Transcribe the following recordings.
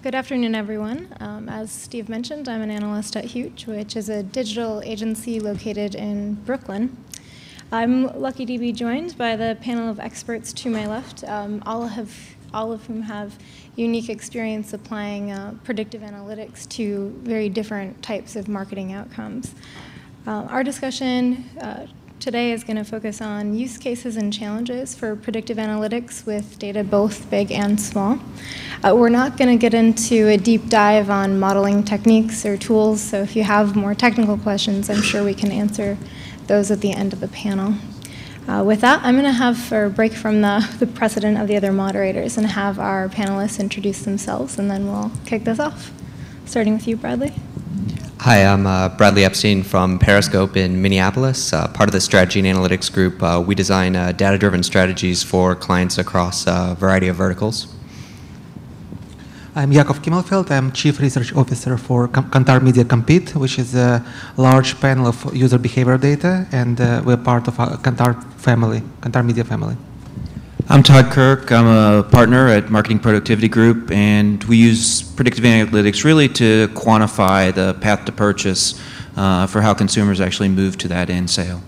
Good afternoon, everyone. As Steve mentioned, I'm an analyst at Huge, which is a digital agency located in Brooklyn. I'm lucky to be joined by the panel of experts to my left, all of whom have unique experience applying predictive analytics to very different types of marketing outcomes. Our discussion today is going to focus on use cases and challenges for predictive analytics with data both big and small. We're not going to get into a deep dive on modeling techniques or tools, so if you have more technical questions, I'm sure we can answer those at the end of the panel. With that, I'm going to have a break from the precedent of the other moderators and have our panelists introduce themselves, and then we'll kick this off. Starting with you, Bradley. Hi, I'm Bradley Epstein from Periscope in Minneapolis, part of the strategy and analytics group. We design data-driven strategies for clients across a variety of verticals. I'm Yaakov Kimelfeld. I'm Chief Research Officer for Kantar Media Compete, which is a large panel of user behavior data, and we're part of our Kantar family, Kantar Media family. I'm Todd Kirk. I'm a partner at Marketing Productivity Group, and we use predictive analytics really to quantify the path to purchase for how consumers actually move to that end sale.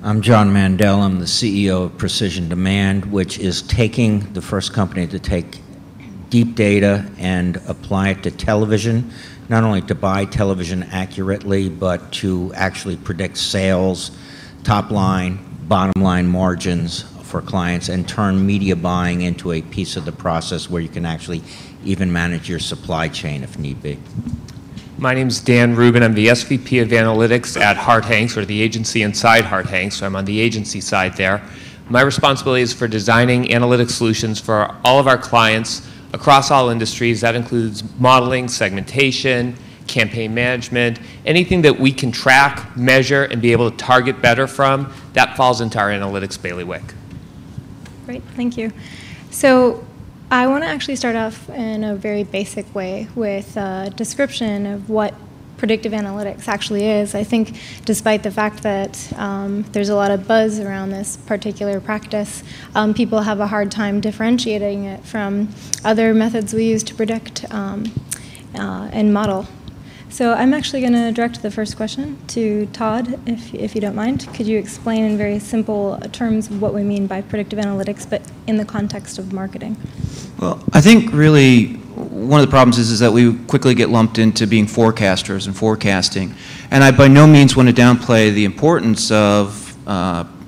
I'm Jon Mandel. I'm the CEO of PrecisionDemand, which is taking the first company to take deep data and apply it to television, not only to buy television accurately, but to actually predict sales, top line, bottom line margins for clients, and turn media buying into a piece of the process where you can actually even manage your supply chain if need be. My name is Dan Rubin. I'm the SVP of Analytics at Harte-Hanks, or the agency inside Harte-Hanks, so I'm on the agency side there. My responsibility is for designing analytic solutions for all of our clients across all industries. That includes modeling, segmentation, campaign management, anything that we can track, measure, and be able to target better from, that falls into our analytics bailiwick. Great, thank you. So I want to actually start off in a very basic way with a description of what predictive analytics actually is. I think despite the fact that there's a lot of buzz around this particular practice, people have a hard time differentiating it from other methods we use to predict and model. So I'm actually going to direct the first question to Todd, if you don't mind. Could you explain in very simple terms what we mean by predictive analytics, but in the context of marketing? Well, I think really one of the problems is that we quickly get lumped into being forecasters and forecasting. And I by no means want to downplay the importance of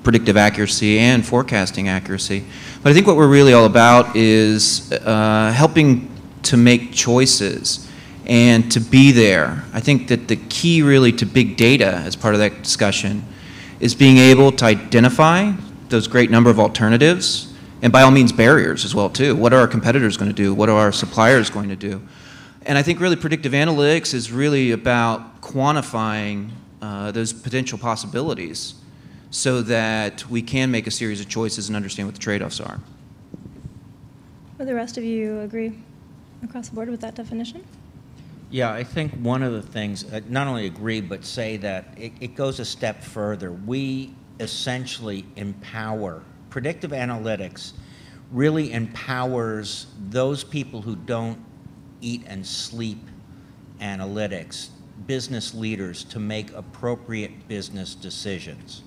predictive accuracy and forecasting accuracy. But I think what we're really all about is helping to make choices and to be there. I think that the key really to big data as part of that discussion is being able to identify those great number of alternatives, and by all means barriers as well too. What are our competitors going to do? What are our suppliers going to do? And I think really predictive analytics is really about quantifying those potential possibilities so that we can make a series of choices and understand what the trade-offs are. Would the rest of you agree across the board with that definition? Yeah, I think one of the things, not only agree, but say that it goes a step further. We essentially empower, predictive analytics really empowers those people who don't eat and sleep analytics, business leaders, to make appropriate business decisions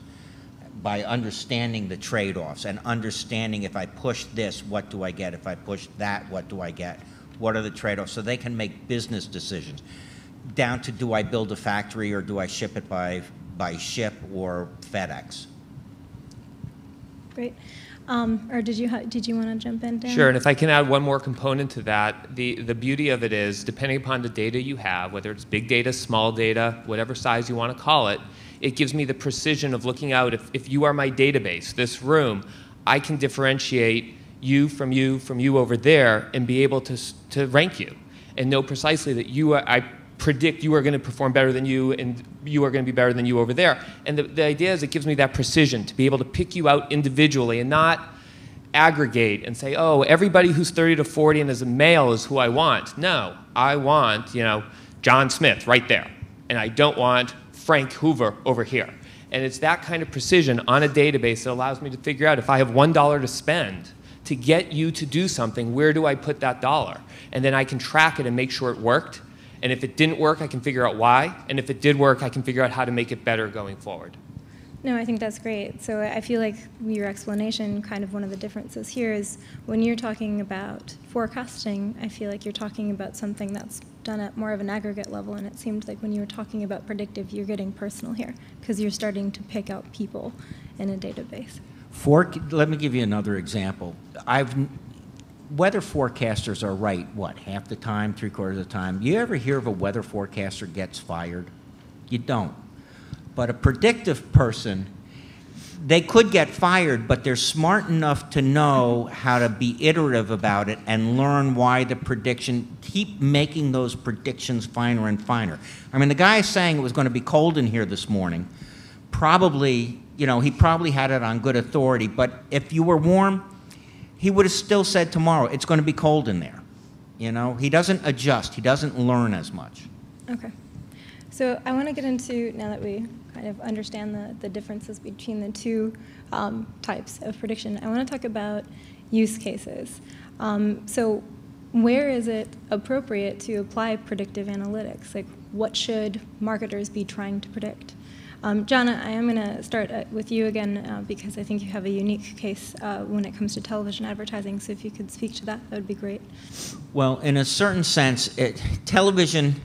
by understanding the trade-offs and understanding if I push this, what do I get? If I push that, what do I get? What are the trade-offs? So they can make business decisions down to, do I build a factory or do I ship it by ship or FedEx? Great. Or did you want to jump in, Dan? Sure, and if I can add one more component to that, the beauty of it is, depending upon the data you have, whether it's big data, small data, whatever size you want to call it, it gives me the precision of looking out. If you are my database, this room, I can differentiate you from you over there and be able to rank you and know precisely that I predict you are going to perform better than you and you are going to be better than you over there. And the idea is it gives me that precision to be able to pick you out individually and not aggregate and say, oh, everybody who's 30 to 40 and is a male is who I want. No, I want, John Smith right there. And I don't want Frank Hoover over here. And it's that kind of precision on a database that allows me to figure out if I have $1 to spend to get you to do something, where do I put that dollar? And then I can track it and make sure it worked. And if it didn't work, I can figure out why. And if it did work, I can figure out how to make it better going forward. No, I think that's great. So I feel like your explanation, kind of one of the differences here is when you're talking about forecasting, I feel like you're talking about something that's done at more of an aggregate level, and it seemed like when you were talking about predictive, you're getting personal here because you're starting to pick out people in a database. Let me give you another example. Weather forecasters are right, what, half the time, three-quarters of the time? You ever hear of a weather forecaster gets fired? You don't. But a predictive person, they could get fired, but they're smart enough to know how to be iterative about it and learn why the prediction, keep making those predictions finer and finer. I mean, the guy saying it was going to be cold in here this morning, probably, you know, he probably had it on good authority, but if you were warm, he would have still said tomorrow, it's going to be cold in there. You know, he doesn't adjust, he doesn't learn as much. Okay. So I want to get into, now that we kind of understand the differences between the two types of prediction, I want to talk about use cases. So where is it appropriate to apply predictive analytics? Like, what should marketers be trying to predict? Jon, I am going to start with you again because I think you have a unique case when it comes to television advertising, so if you could speak to that, that would be great. Well, in a certain sense, television,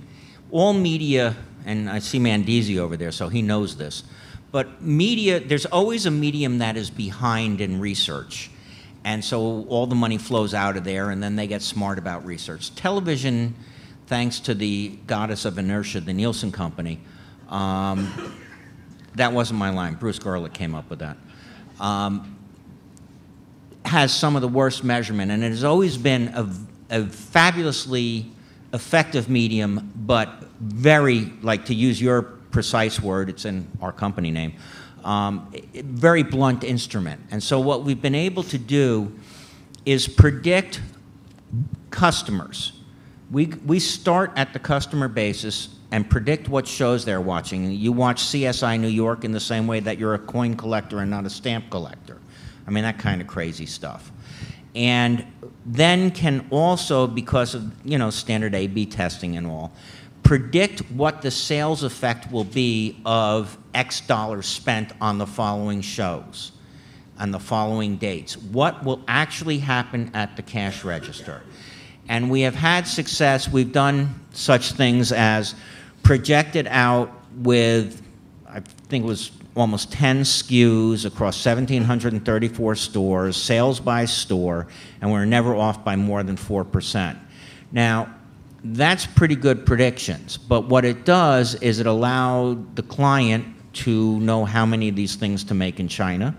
all media, and I see Mandesi over there, so he knows this, but media, there's always a medium that is behind in research. And so all the money flows out of there, and then they get smart about research. Television, thanks to the goddess of inertia, the Nielsen Company, that wasn't my line. Bruce Gerlich came up with that. Has some of the worst measurement, and it has always been a fabulously effective medium, but very, like to use your precise word, it's in our company name, very blunt instrument. And so what we've been able to do is predict customers. We start at the customer basis and predict what shows they're watching. You watch CSI New York in the same way that you're a coin collector and not a stamp collector. I mean, that kind of crazy stuff. And then can also, because of, you know, standard A/B testing and all, predict what the sales effect will be of X dollars spent on the following shows, on the following dates. What will actually happen at the cash register? And we have had success. We've done such things as projected out with, I think it was almost 10 SKUs across 1,734 stores, sales by store, and we're never off by more than 4%. Now, that's pretty good predictions, but what it does is it allowed the client to know how many of these things to make in China,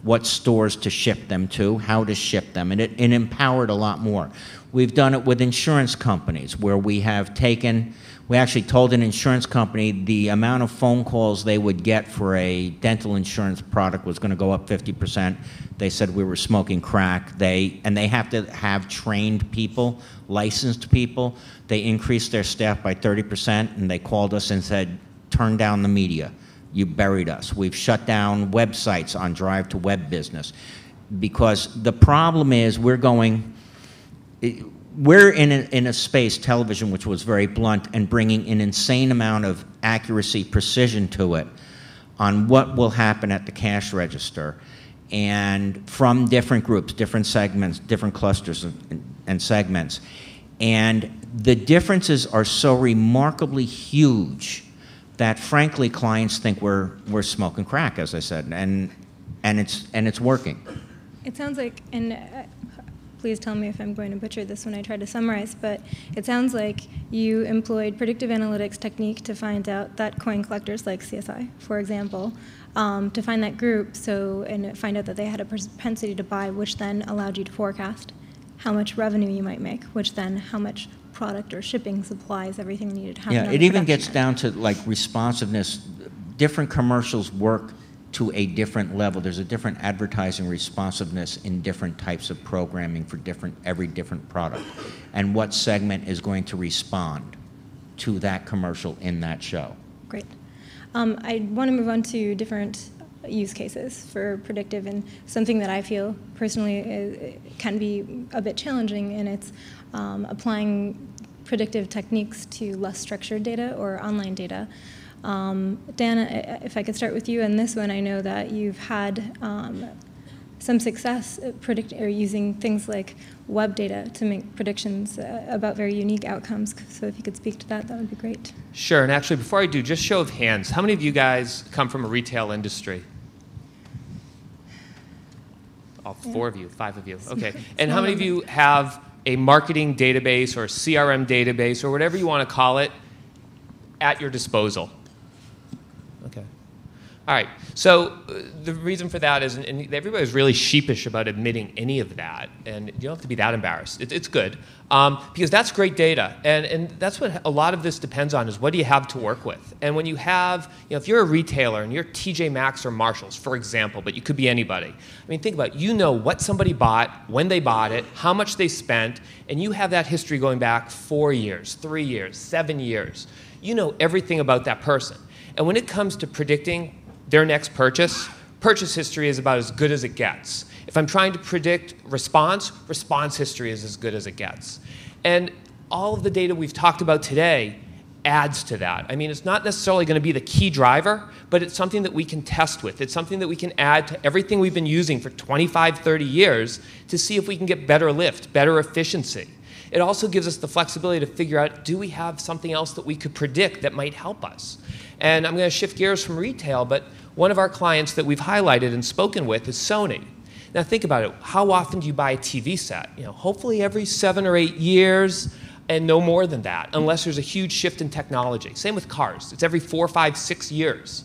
what stores to ship them to, how to ship them, and it empowered a lot more. We've done it with insurance companies where we have taken, we actually told an insurance company the amount of phone calls they would get for a dental insurance product was going to go up 50%. They said we were smoking crack. And they have to have trained people, licensed people. They increased their staff by 30%, and they called us and said, turn down the media. You buried us. We've shut down websites on Drive to Web business because the problem is we're in a space, television, which was very blunt, and bringing an insane amount of accuracy, precision to it on what will happen at the cash register, and from different groups, different segments, different clusters and segments. And the differences are so remarkably huge that, frankly, clients think we're smoking crack, as I said, and it's working. It sounds like, and please tell me if I'm going to butcher this when I try to summarize, but it sounds like you employed predictive analytics technique to find out that coin collectors like CSI, for example, to find that group and find out that they had a propensity to buy, which then allowed you to forecast how much revenue you might make, which then how much product or shipping supplies, everything needed to happen. Yeah, it even gets down to like responsiveness. Different commercials work to a different level. There's a different advertising responsiveness in different types of programming for every different product, and what segment is going to respond to that commercial in that show. Great. I want to move on to different use cases for predictive, and something that I feel personally can be a bit challenging, and it's applying predictive techniques to less structured data or online data. Dan, if I could start with you on this one, I know that you've had some success using things like web data to make predictions about very unique outcomes. So if you could speak to that, that would be great. Sure, and actually before I do, just show of hands, how many of you guys come from a retail industry? All 4 of you, 5 of you, okay. And how many of you have a marketing database or a CRM database or whatever you want to call it at your disposal? Okay. All right, so the reason for that is, and everybody's really sheepish about admitting any of that, and you don't have to be that embarrassed. It's good, because that's great data, and that's what a lot of this depends on, is what do you have to work with? And when you have, if you're a retailer and you're TJ Maxx or Marshalls, for example, but you could be anybody. I mean, think about it. You know what somebody bought, when they bought it, how much they spent, and you have that history going back 4 years, 3 years, 7 years. You know everything about that person. And when it comes to predicting their next purchase history is about as good as it gets. If I'm trying to predict response history is as good as it gets. And all of the data we've talked about today adds to that. I mean, it's not necessarily going to be the key driver, but it's something that we can test with. It's something that we can add to everything we've been using for 25, 30 years to see if we can get better lift, better efficiency. It also gives us the flexibility to figure out, do we have something else that we could predict that might help us? And I'm going to shift gears from retail, but one of our clients that we've highlighted and spoken with is Sony. Now think about it. How often do you buy a TV set? Hopefully every 7 or 8 years, and no more than that, unless there's a huge shift in technology. Same with cars. It's every 4, 5, 6 years.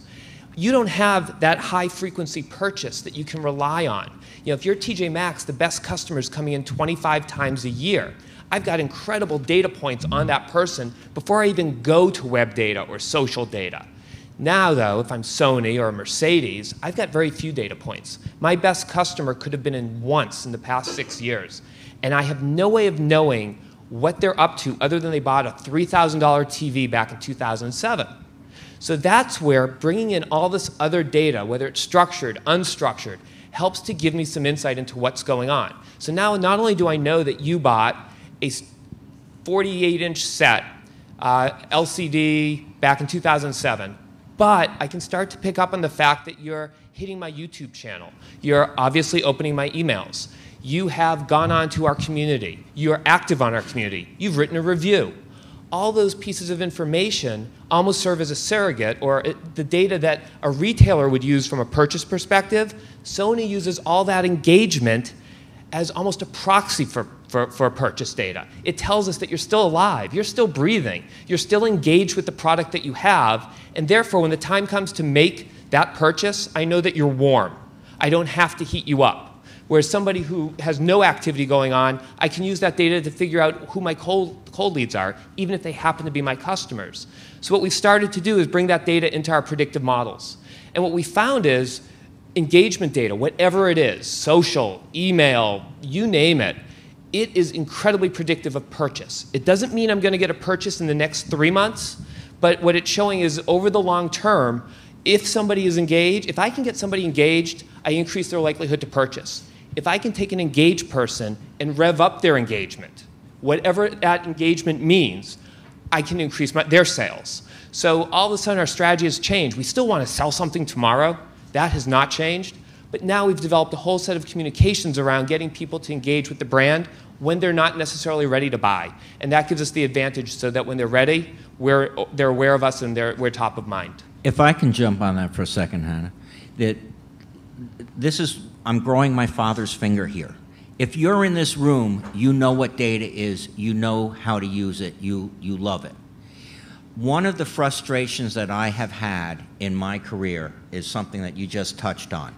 You don't have that high-frequency purchase that you can rely on. If you're TJ Maxx, the best customer is coming in 25 times a year. I've got incredible data points on that person before I even go to web data or social data. Now, though, if I'm Sony or Mercedes, I've got very few data points. My best customer could have been in once in the past 6 years, and I have no way of knowing what they're up to other than they bought a $3,000 TV back in 2007. So that's where bringing in all this other data, whether it's structured, unstructured, helps to give me some insight into what's going on. So now not only do I know that you bought a 48-inch set, LCD, back in 2007, but I can start to pick up on the fact that you're hitting my YouTube channel. You're obviously opening my emails. You have gone on to our community. You're active on our community. You've written a review. All those pieces of information almost serve as a surrogate, or the data that a retailer would use from a purchase perspective. Sony uses all that engagement as almost a proxy for purchase data. It tells us that you're still alive, you're still breathing, you're still engaged with the product that you have, and therefore when the time comes to make that purchase, I know that you're warm. I don't have to heat you up. Whereas somebody who has no activity going on, I can use that data to figure out who my cold leads are, even if they happen to be my customers. So what we've started to do is bring that data into our predictive models. And what we found is engagement data, whatever it is, social, email, you name it, it is incredibly predictive of purchase. It doesn't mean I'm going to get a purchase in the next 3 months, but what it's showing is over the long term, if somebody is engaged, if I can get somebody engaged, I increase their likelihood to purchase. If I can take an engaged person and rev up their engagement, whatever that engagement means, I can increase their sales. So all of a sudden our strategy has changed. We still want to sell something tomorrow. That has not changed. But now we've developed a whole set of communications around getting people to engage with the brand when they're not necessarily ready to buy. And that gives us the advantage so that when they're ready, they're aware of us and we're top of mind. If I can jump on that for a second, Hannah, I'm growing my father's finger here. If you're in this room, you know what data is, you know how to use it, you love it. One of the frustrations that I have had in my career is something that you just touched on.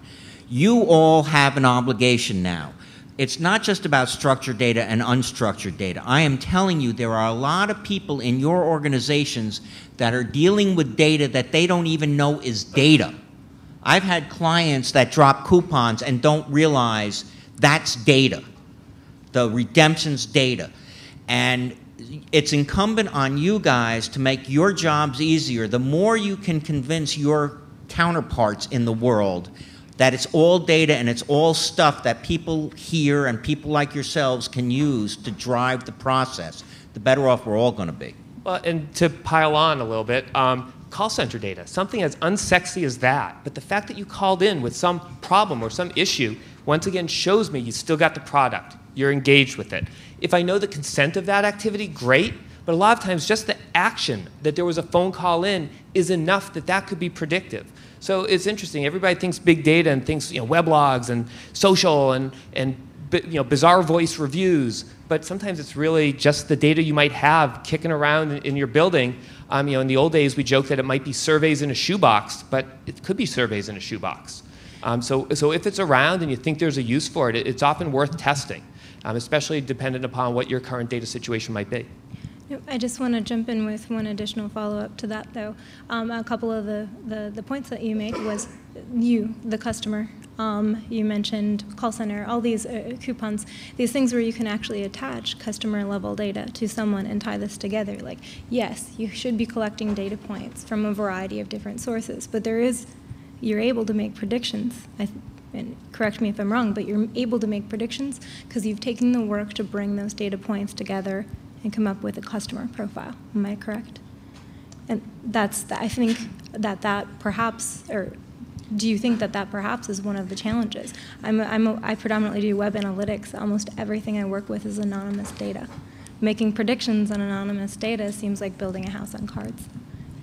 You all have an obligation now. It's not just about structured data and unstructured data. I am telling you, there are a lot of people in your organizations that are dealing with data that they don't even know is data. I've had clients that drop coupons and don't realize that's data. The redemption's data. And it's incumbent on you guys to make your jobs easier. The more you can convince your counterparts in the world, that it's all data and it's all stuff that people here and people like yourselves can use to drive the process, the better off we're all going to be. Well, and to pile on a little bit, call center data, something as unsexy as that, but the fact that you called in with some problem or some issue, once again shows me you still got the product, you're engaged with it. If I know the consent of that activity, great, but a lot of times just the action that there was a phone call in is enough that that could be predictive. So it's interesting, everybody thinks big data and thinks weblogs and social and bizarre voice reviews, but sometimes it's really just the data you might have kicking around in your building. In the old days, we joked that it might be surveys in a shoebox, but it could be surveys in a shoebox. So if it's around and you think there's a use for it, it's often worth testing, especially dependent upon what your current data situation might be. I just want to jump in with one additional follow-up to that, though. A couple of the points that you make was you, the customer. You mentioned call center, all these coupons, these things where you can actually attach customer-level data to someone and tie this together. Like, yes, you should be collecting data points from a variety of different sources, but you're able to make predictions. And correct me if I'm wrong, but you're able to make predictions because you've taken the work to bring those data points together and come up with a customer profile. Am I correct? And I think that perhaps, or do you think that perhaps is one of the challenges? I predominantly do web analytics. Almost everything I work with is anonymous data. Making predictions on anonymous data seems like building a house on cards.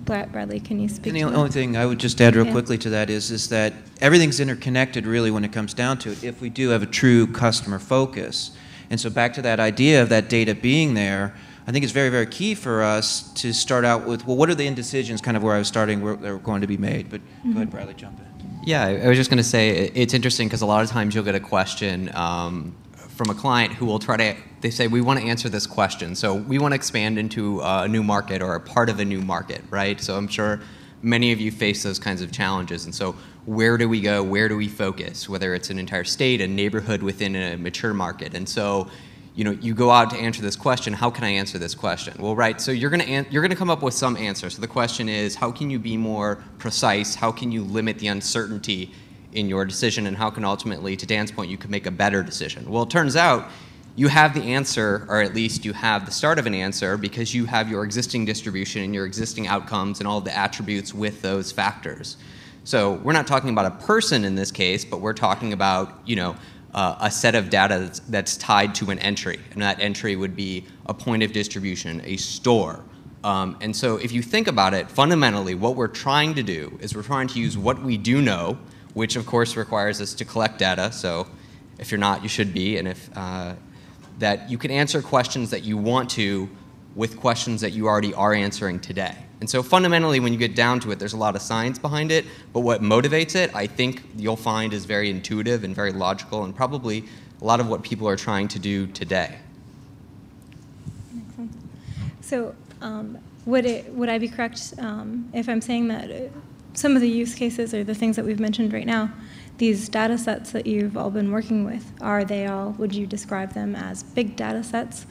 Bradley, can you speak to that? The only thing I would just add real quickly to that is that everything's interconnected really when it comes down to it, if we do have a true customer focus. And so back to that idea of that data being there, I think it's very, very key for us to start out with, well, what are the indecisions, kind of where I was starting, where they're going to be made. But go ahead, Bradley, jump in. Yeah, I was just going to say, it's interesting because a lot of times you'll get a question from a client who will they say, we want to answer this question. So we want to expand into a new market or a part of a new market, right? So I'm sure many of you face those kinds of challenges. And so where do we go? Where do we focus? Whether it's an entire state, a neighborhood within a mature market. And so, you go out to answer this question. How can I answer this question? Well, right. So you're going to come up with some answer. So the question is, how can you be more precise? How can you limit the uncertainty in your decision? And how can ultimately, to Dan's point, you can make a better decision? Well, it turns out you have the answer, or at least you have the start of an answer, because you have your existing distribution and your existing outcomes and all of the attributes with those factors. So we're not talking about a person in this case, but we're talking about, a set of data that's tied to an entry. And that entry would be a point of distribution, a store. And so if you think about it, fundamentally, what we're trying to do is we're trying to use what we do know, which of course requires us to collect data. So if you're not, you should be. And if that you can answer questions that you want to with questions that you already are answering today. And so fundamentally, when you get down to it, there's a lot of science behind it, but what motivates it, I think you'll find is very intuitive and very logical and probably a lot of what people are trying to do today. Makes sense. So would I be correct if I'm saying that some of the use cases or the things that we've mentioned right now, these data sets that you've all been working with, would you describe them as big data sets?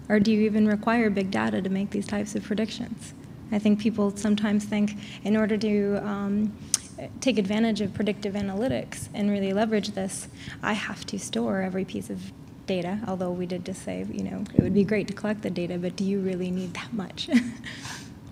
Or do you even require big data to make these types of predictions? I think people sometimes think in order to take advantage of predictive analytics and really leverage this, I have to store every piece of data, although we did just say, it would be great to collect the data, but do you really need that much?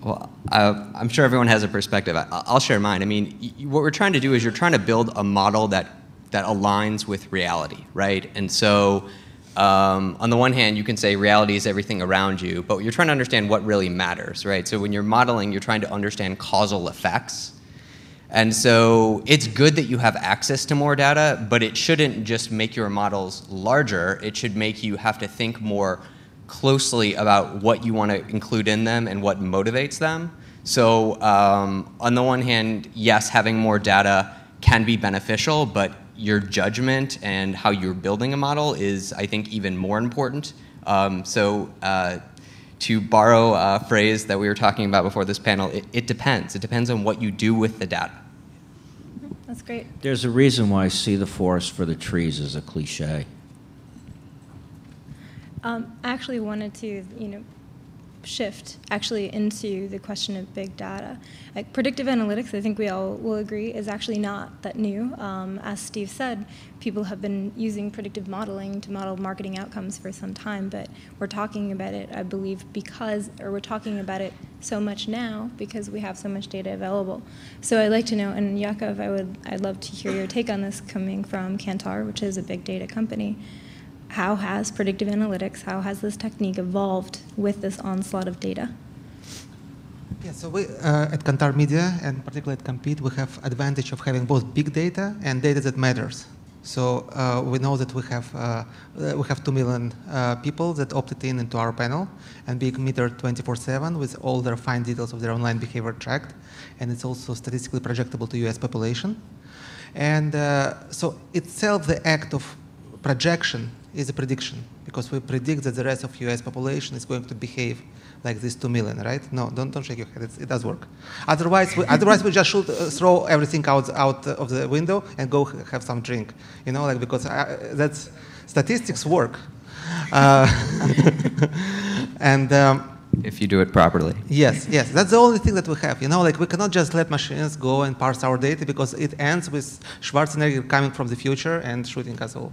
Well, I'm sure everyone has a perspective. I'll share mine. I mean, what we're trying to do is you're trying to build a model that aligns with reality, right? And so on the one hand, you can say reality is everything around you, but you're trying to understand what really matters, right? So when you're modeling, you're trying to understand causal effects. And so it's good that you have access to more data, but it shouldn't just make your models larger. It should make you have to think more closely about what you want to include in them and what motivates them. So on the one hand, yes, having more data can be beneficial, but your judgment and how you're building a model is, I think, even more important. To borrow a phrase that we were talking about before this panel, it depends. It depends on what you do with the data. That's great. There's a reason why see the forest for the trees is a cliche. I actually wanted to, shift actually into the question of big data. Like predictive analytics, I think we all will agree, is actually not that new. As Steve said, people have been using predictive modeling to model marketing outcomes for some time, but we're talking about it, I believe, we're talking about it so much now because we have so much data available. So I'd like to know, and Yaakov, I'd love to hear your take on this coming from Kantar, which is a big data company. How has predictive analytics, how has this technique evolved with this onslaught of data? Yeah, so we, at Kantar Media, and particularly at Compete, we have advantage of having both big data and data that matters. So we know that we have 2 million people that opted into our panel and being metered 24/7 with all their fine details of their online behavior tracked, and it's also statistically projectable to US population. And so itself, the act of projection is a prediction, because we predict that the rest of US population is going to behave like this 2 million, right? No, don't shake your head. It does work. Otherwise, we just should throw everything out of the window and go have some drink, you know, like, because that's statistics work. And if you do it properly. Yes, that's the only thing that we have. You know, like, we cannot just let machines go and parse our data, because it ends with Schwarzenegger coming from the future and shooting us all.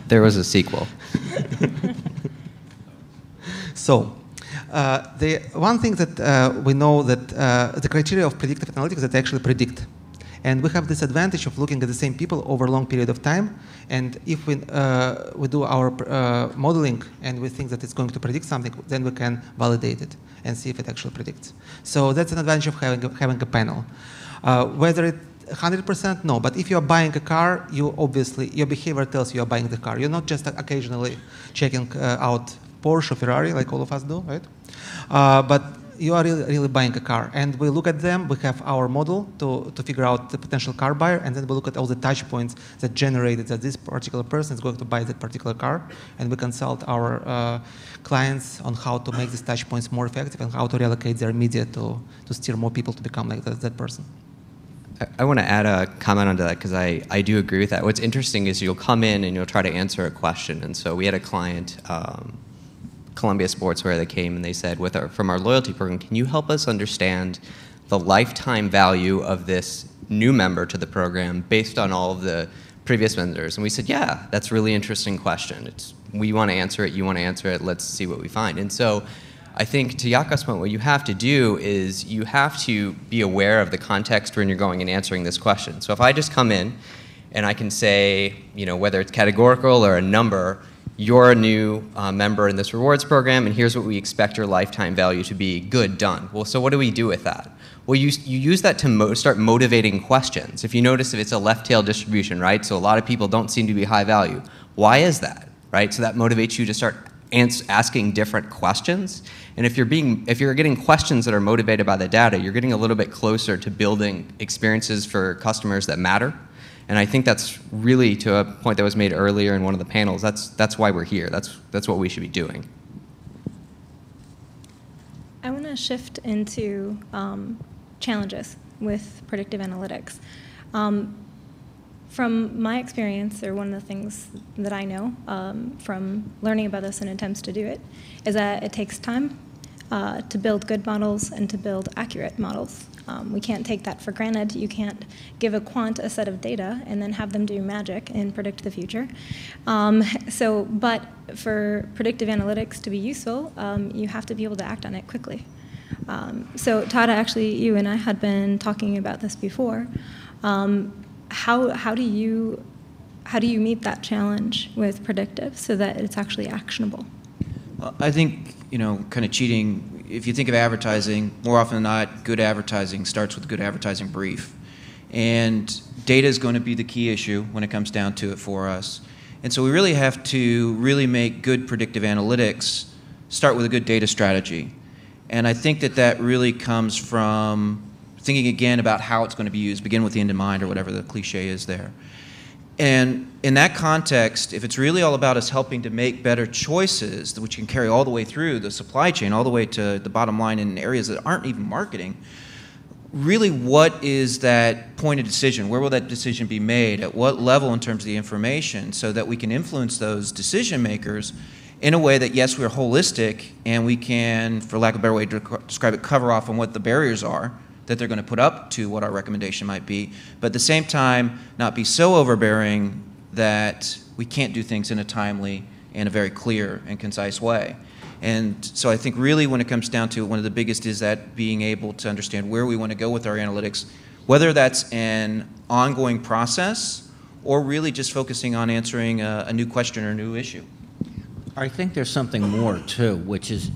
There was a sequel. So, the one thing that we know that the criteria of predictive analytics is that they actually predict. And we have this advantage of looking at the same people over a long period of time. And if we do our modeling and we think that it's going to predict something, then we can validate it and see if it actually predicts. So that's an advantage of having a panel. Whether it 100%, no, but if you're buying a car, your behavior tells you're buying the car. You're not just occasionally checking out Porsche or Ferrari, like all of us do, right? But you are really buying a car. And we look at them, we have our model to figure out the potential car buyer, and then we look at all the touch points that generated that this particular person is going to buy that particular car, and we consult our clients on how to make these touch points more effective and how to reallocate their media to steer more people to become like that person. I want to add a comment onto that, because I do agree with that. What's interesting is you'll come in and you'll try to answer a question. And so we had a client, Columbia Sportswear, that came and they said, from our loyalty program, can you help us understand the lifetime value of this new member to the program based on all of the previous vendors? And we said, yeah, that's a really interesting question. We want to answer it, you want to answer it, let's see what we find. And so I think, to Yaakov's point, what you have to do is you have to be aware of the context when you're going and answering this question. So if I just come in and I can say, you know, whether it's categorical or a number, you're a new member in this rewards program, and here's what we expect your lifetime value to be. Good, done. Well, so what do we do with that? Well, you use that to start motivating questions. If you notice, if it's a left tail distribution, right? So a lot of people don't seem to be high value. Why is that, right? So that motivates you to start asking different questions. And if you're getting questions that are motivated by the data, you're getting a little bit closer to building experiences for customers that matter. And I think that's really, to a point that was made earlier in one of the panels, that's why we're here. That's what we should be doing. I want to shift into challenges with predictive analytics. From my experience, or one of the things that I know from learning about this and attempts to do it, is that it takes time to build good models and to build accurate models. We can't take that for granted. You can't give a quant a set of data and then have them do magic and predict the future. But for predictive analytics to be useful, you have to be able to act on it quickly. So Todd, actually, you and I had been talking about this before. How do you meet that challenge with predictive so that it's actually actionable? Well, I think, kind of cheating. If you think of advertising, more often than not, good advertising starts with a good advertising brief. And data is going to be the key issue when it comes down to it for us. And so we really have to really make good predictive analytics start with a good data strategy. And I think that really comes from thinking again about how it's going to be used, begin with the end in mind, or whatever the cliche is there. And in that context, if it's really all about us helping to make better choices, which can carry all the way through the supply chain, all the way to the bottom line in areas that aren't even marketing, really what is that point of decision? Where will that decision be made? At what level in terms of the information, so that we can influence those decision makers in a way that, yes, we're holistic and we can, for lack of a better way to describe it, cover off on what the barriers are that they're going to put up to what our recommendation might be, but at the same time not be so overbearing that we can't do things in a timely and a very clear and concise way. And so I think really when it comes down to it, one of the biggest is that being able to understand where we want to go with our analytics, whether that's an ongoing process or really just focusing on answering a new question or a new issue. I think there's something more too, which is,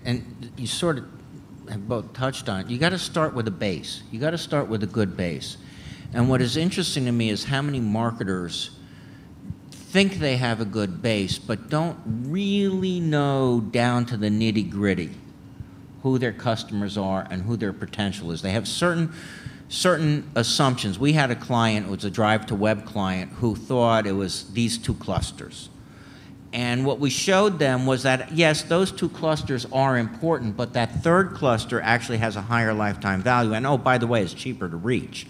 and you sort of have both touched on it. You got to start with a base. You got to start with a good base. And what is interesting to me is how many marketers think they have a good base, but don't really know down to the nitty-gritty who their customers are and who their potential is. They have certain assumptions. We had a client, it was a drive-to-web client, who thought it was these two clusters. And what we showed them was that, yes, those two clusters are important, but that third cluster actually has a higher lifetime value. And oh, by the way, it's cheaper to reach.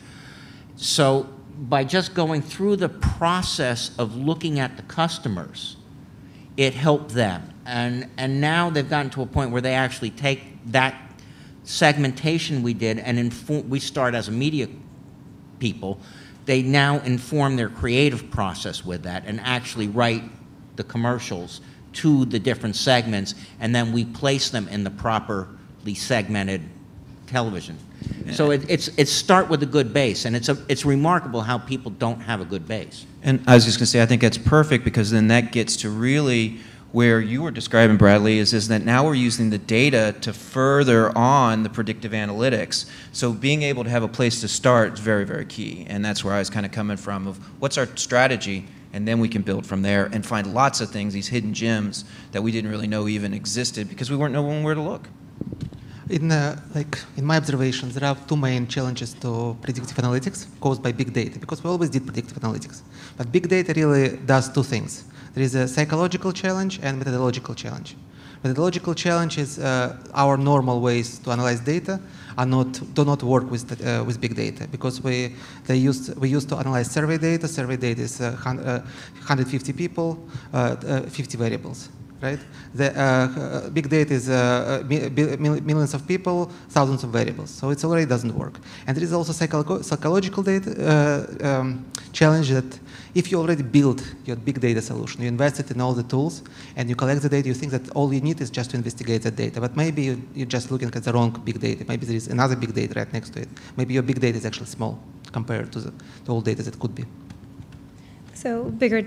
So by just going through the process of looking at the customers, it helped them. And now they've gotten to a point where they actually take that segmentation we did and we start as a media people, they now inform their creative process with that and actually write the commercials to the different segments, and then we place them in the properly segmented television. So it's start with a good base, and it's remarkable how people don't have a good base. And I was just going to say, I think that's perfect, because then that gets to really where you were describing, Bradley, is that now we're using the data to further on the predictive analytics. So being able to have a place to start is very, very key, and that's where I was kind of coming from, of what's our strategy, and then we can build from there and find lots of things, these hidden gems that we didn't really know even existed because we weren't knowing where to look. In my observations, there are two main challenges to predictive analytics caused by big data, because we always did predictive analytics. But big data really does two things. There is a psychological challenge and methodological challenge. Methodological challenge is our normal ways to analyze data do not work with big data, because we used to analyze survey data. Survey data is 150 people, 50 variables. Right? The big data is millions of people, thousands of variables. So it already doesn't work. And there is also psychological data challenge that if you already build your big data solution, you invested in all the tools, and you collect the data, you think that all you need is just to investigate the data. But maybe you're just looking at the wrong big data. Maybe there is another big data right next to it. Maybe your big data is actually small compared to the all data that could be. So bigger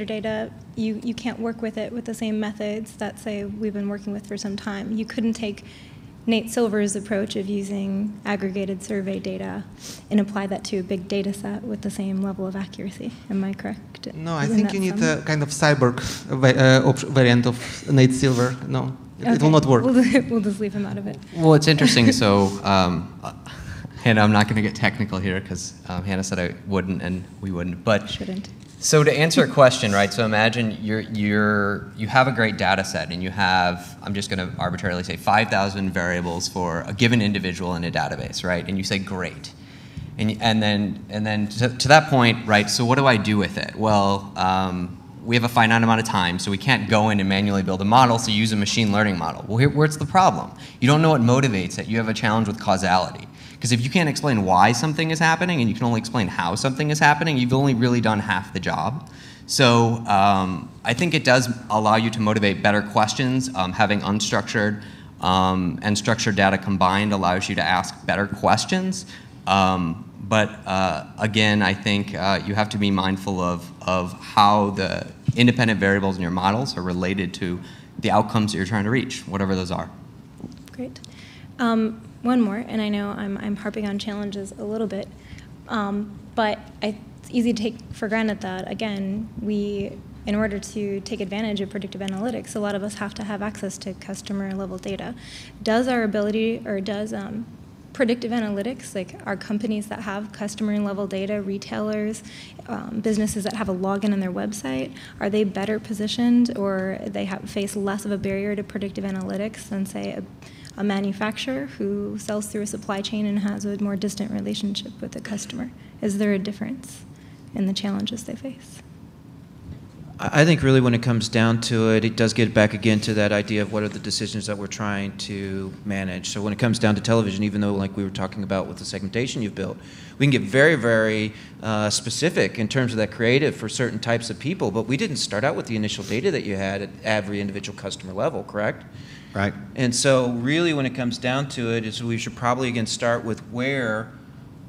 data, you can't work with it with the same methods that, say, we've been working with for some time. You couldn't take Nate Silver's approach of using aggregated survey data and apply that to a big data set with the same level of accuracy. Am I correct? No, I think you need a kind of cyborg variant of Nate Silver. No, okay. It will not work. We'll just leave him out of it. Well, it's interesting. So, Hannah, I'm not going to get technical here because Hannah said I wouldn't, and we wouldn't. But shouldn't. So to answer a question, right? So imagine you have a great data set, and you have, I'm just going to arbitrarily say 5,000 variables for a given individual in a database, right? And you say great, and then to that point, right? So what do I do with it? Well, we have a finite amount of time, so we can't go in and manually build a model. So you use a machine learning model. Well, where's the problem? You don't know what motivates it. You have a challenge with causality. Because if you can't explain why something is happening and you can only explain how something is happening, you've only really done half the job. So I think it does allow you to motivate better questions. Having unstructured and structured data combined allows you to ask better questions. But again, I think you have to be mindful of how the independent variables in your models are related to the outcomes that you're trying to reach, whatever those are. Great. One more, and I know I'm harping on challenges a little bit, but it's easy to take for granted that, again, in order to take advantage of predictive analytics, a lot of us have to have access to customer-level data. Does our ability, or does predictive analytics, like our companies that have customer-level data, retailers, businesses that have a login on their website, are they better positioned, or they face less of a barrier to predictive analytics than, say, a manufacturer who sells through a supply chain and has a more distant relationship with the customer? Is there a difference in the challenges they face? I think really when it comes down to it, it does get back again to that idea of what are the decisions that we're trying to manage. So when it comes down to television, even though like we were talking about with the segmentation you've built, we can get very, very specific in terms of that creative for certain types of people, but we didn't start out with the initial data that you had at every individual customer level, correct? Right. And so really when it comes down to it is we should probably again start with where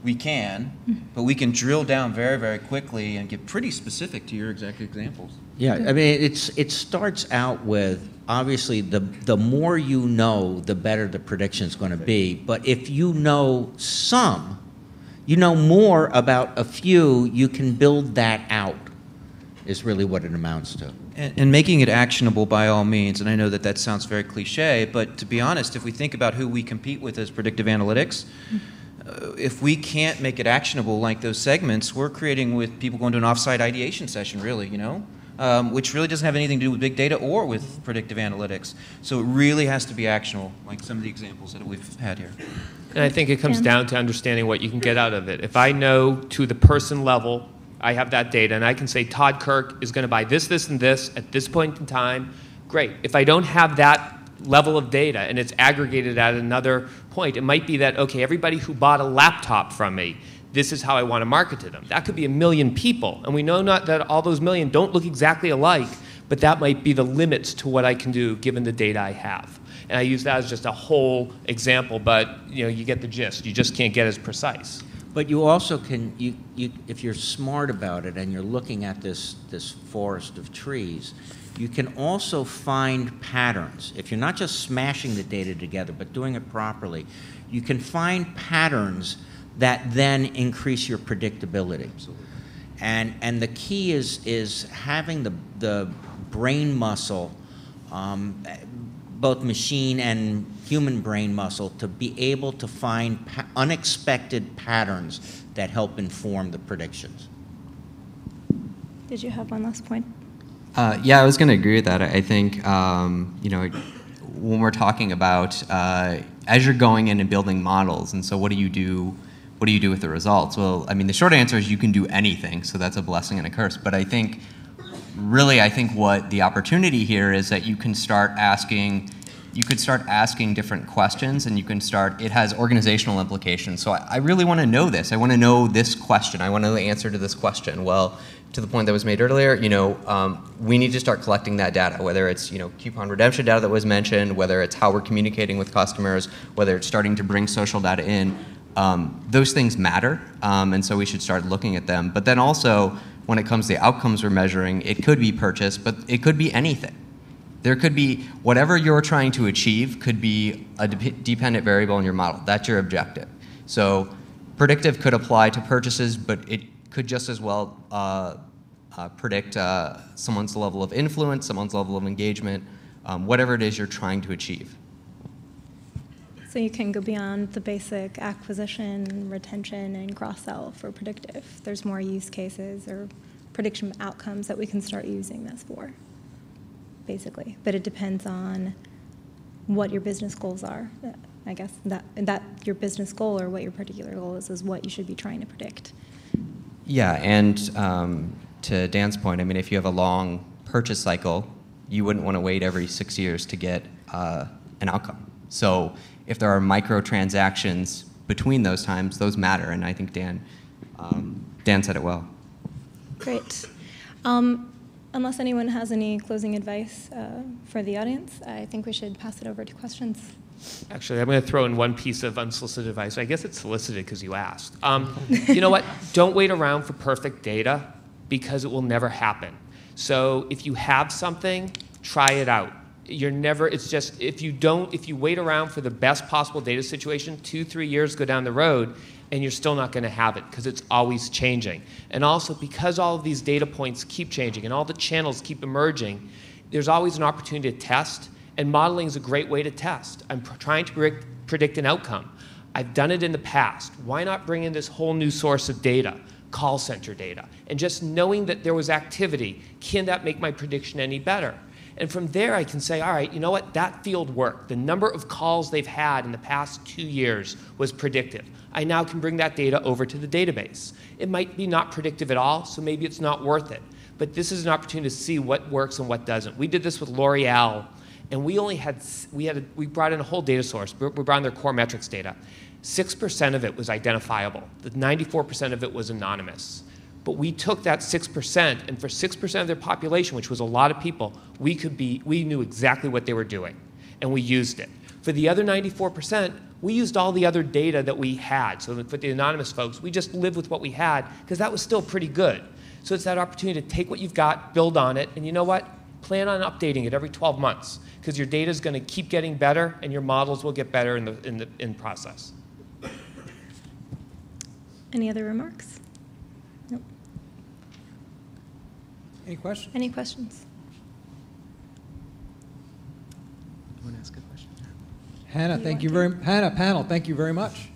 we can, but we can drill down very, very quickly and get pretty specific to your exact examples. Yeah, I mean, it starts out with, obviously, the more you know, the better the prediction is going to be. But if you know some, you know more about a few, you can build that out, is really what it amounts to. And making it actionable by all means, and I know that that sounds very cliche, but to be honest, if we think about who we compete with as predictive analytics, if we can't make it actionable like those segments, we're creating with people going to an offsite ideation session, really, you know, which really doesn't have anything to do with big data or with predictive analytics. So it really has to be actionable, like some of the examples that we've had here. And I think it comes down to understanding what you can get out of it. If I know to the person level, I have that data, and I can say Todd Kirk is going to buy this, this, and this at this point in time, great. If I don't have that level of data and it's aggregated at another point, it might be that, okay, everybody who bought a laptop from me, this is how I want to market to them. That could be 1 million people, and we know not that all those million don't look exactly alike, but that might be the limits to what I can do given the data I have. And I use that as just a whole example, but you know, you get the gist. You just can't get as precise. But you also can, if you're smart about it and you're looking at this forest of trees, you can also find patterns. If you're not just smashing the data together, but doing it properly, you can find patterns that then increase your predictability. Absolutely. And the key is having the brain muscle, both machine and human brain muscle, to be able to find unexpected patterns that help inform the predictions. Did you have one last point? Yeah, I was going to agree with that. I think, you know, when we're talking about as you're going in and building models, and so what do you do? What do you do with the results? Well, I mean, the short answer is you can do anything. So that's a blessing and a curse. But I think, really, I think what the opportunity here is that you can start asking. You could start asking different questions, and you can start. It has organizational implications. So I really want to know this. I want to know this question. I want to know the answer to this question. Well, to the point that was made earlier, you know, we need to start collecting that data, whether it's, you know, coupon redemption data that was mentioned, whether it's how we're communicating with customers, whether it's starting to bring social data in. Those things matter, and so we should start looking at them. But then also, when it comes to the outcomes we're measuring, it could be purchase, but it could be anything. There could be whatever you're trying to achieve could be a dependent variable in your model. That's your objective. So predictive could apply to purchases, but it could just as well predict someone's level of influence, someone's level of engagement, whatever it is you're trying to achieve. So you can go beyond the basic acquisition, retention, and cross-sell for predictive. There's more use cases or prediction outcomes that we can start using this for, basically. But it depends on what your business goals are. I guess that your business goal or what your particular goal is what you should be trying to predict. Yeah, and to Dan's point, I mean, if you have a long purchase cycle, you wouldn't want to wait every 6 years to get an outcome. So if there are microtransactions between those times, those matter, and I think Dan said it well. Great. Unless anyone has any closing advice for the audience, I think we should pass it over to questions. Actually, I'm going to throw in one piece of unsolicited advice. I guess it's solicited because you asked. You know what? Don't wait around for perfect data because it will never happen. So if you have something, try it out. You're never, it's just, if you wait around for the best possible data situation, 2-3 years go down the road, and you're still not going to have it because it's always changing. And also, because all of these data points keep changing and all the channels keep emerging, there's always an opportunity to test, and modeling is a great way to test. I'm trying to predict an outcome. I've done it in the past. Why not bring in this whole new source of data, call center data, and just knowing that there was activity, can that make my prediction any better? And from there, I can say, all right, you know what? That field worked. The number of calls they've had in the past 2 years was predictive. I now can bring that data over to the database. It might be not predictive at all, so maybe it's not worth it. but this is an opportunity to see what works and what doesn't. We did this with L'Oreal, and we brought in a whole data source. We brought in their core metrics data. 6% of it was identifiable. The 94% of it was anonymous. But we took that 6%, and for 6% of their population, which was a lot of people, we knew exactly what they were doing, and we used it. For the other 94%, we used all the other data that we had. So for the anonymous folks, we just lived with what we had, because that was still pretty good. So it's that opportunity to take what you've got, build on it, and you know what? Plan on updating it every 12 months, because your data is going to keep getting better, and your models will get better in process. Any other remarks? Nope. Any questions? Any questions? You want to ask a question? Hannah, panel, thank you very much.